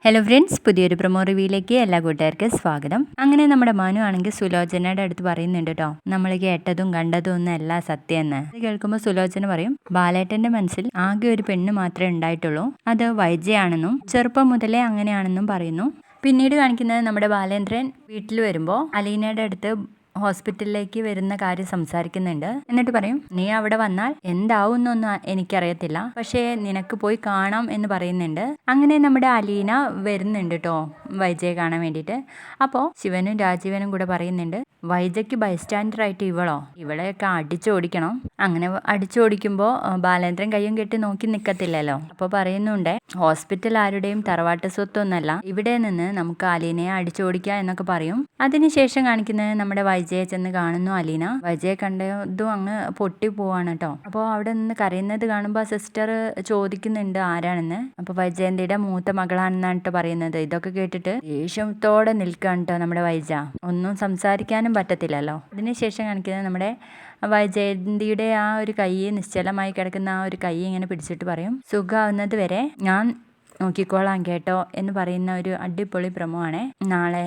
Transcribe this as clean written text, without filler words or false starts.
Hello friends, പുതിയൊരു promo റിവ്യൂയിലേക്ക് എല്ലാ കൂട്ടുകാർക്കും സ്വാഗതം. അങ്ങനെ നമ്മുടെ മനു ആണെങ്കിൽ സുലോചനയുടെ അടുത്ത് പറയുന്നുണ്ട് കേട്ടോ, നമ്മൾ കേട്ടതും കണ്ടതും ഒന്നും അല്ല സത്യം എന്ന്. ഇത് കേൾക്കുമ്പോൾ സുലോചന പറയും, ബാലേട്ടന്റെ മനസ്സിൽ ആകെ ഒരു പെണ്ണ് മാത്രമേ ഉണ്ടായിട്ടുള്ളൂ, അത് വൈജയാണെന്നും ചെറുപ്പം മുതലേ അങ്ങനെയാണെന്നും പറയുന്നു. പിന്നീട് കാണിക്കുന്നത് നമ്മുടെ ബാലേന്ദ്രൻ വീട്ടിൽ വരുമ്പോൾ അലീനയുടെ അടുത്ത് ഹോസ്പിറ്റലിലേക്ക് വരുന്ന കാര്യം സംസാരിക്കുന്നുണ്ട്. എന്നിട്ട് പറയും, നീ അവിടെ വന്നാൽ എന്താവുന്നൊന്നും എനിക്കറിയത്തില്ല, പക്ഷേ നിനക്ക് പോയി കാണാം എന്ന് പറയുന്നുണ്ട്. അങ്ങനെ നമ്മുടെ അലീന വരുന്നുണ്ട് കേട്ടോ വൈജയെ കാണാൻ വേണ്ടിയിട്ട്. അപ്പോൾ ശിവനും രാജീവനും കൂടെ പറയുന്നുണ്ട്, വൈജയ്ക്ക് ബൈസ്റ്റാൻഡർ ആയിട്ട് ഇവളെയൊക്കെ അടിച്ചോടിക്കണം. അങ്ങനെ അടിച്ചോടിക്കുമ്പോൾ ബാലേന്ദ്രൻ കയ്യും കെട്ടി നോക്കി നിൽക്കത്തില്ലല്ലോ. അപ്പോൾ പറയുന്നുണ്ട്, ഹോസ്പിറ്റൽ ആരുടെയും തറവാട്ട് സ്വത്തൊന്നല്ല, ഇവിടെ നിന്ന് നമുക്ക് അലീനയെ അടിച്ചോടിക്കാം എന്നൊക്കെ പറയും. അതിനുശേഷം കാണിക്കുന്നത് നമ്മുടെ വൈജയെ ചെന്ന് കാണുന്നു അലീന. വൈജയെ കണ്ടതും അങ്ങ് പൊട്ടി പോവാണ് കേട്ടോ. അപ്പോൾ അവിടെ നിന്ന് കരയുന്നത് കാണുമ്പോൾ സിസ്റ്റർ ചോദിക്കുന്നുണ്ട് ആരാണെന്ന്. അപ്പോൾ വൈജയന്തിയുടെ മൂത്ത മകളാണെന്നാണ് കേട്ടോ പറയുന്നത്. ഇതൊക്കെ കേട്ടിട്ട് ദേഷ്യത്തോടെ നിൽക്കുകയാണ് കേട്ടോ നമ്മുടെ വൈജ. ഒന്നും സംസാരിക്കാനും പറ്റത്തില്ലല്ലോ. അതിനുശേഷം കാണിക്കുന്നത് നമ്മുടെ വൈജയന്തിയുടെ ആ ഒരു കൈ, നിശ്ചലമായി കിടക്കുന്ന ആ ഒരു കൈ ഇങ്ങനെ പിടിച്ചിട്ട് പറയും, സുഖമാവുന്നത് വരെ ഞാൻ നോക്കിക്കോളാം കേട്ടോ എന്ന് പറയുന്ന ഒരു അടിപൊളി പ്രൊമോ ആണ്. നാളെ